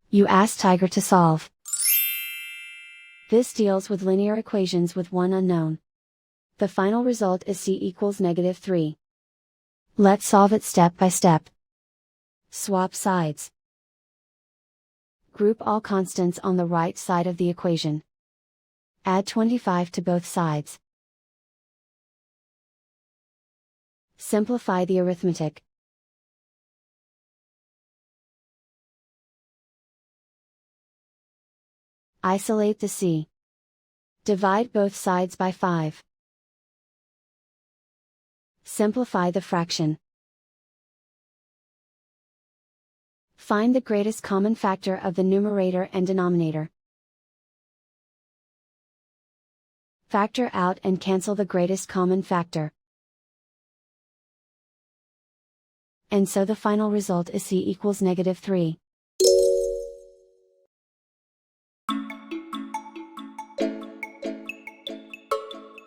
You ask Tiger to solve. This deals with linear equations with one unknown. The final result is c equals -3. Let's solve it step by step. Swap sides. Group all constants on the right side of the equation. Add 25 to both sides. Simplify the arithmetic. Isolate the c. Divide both sides by 5. Simplify the fraction. Find the greatest common factor of the numerator and denominator. Factor out and cancel the greatest common factor. And so the final result is c equals -3.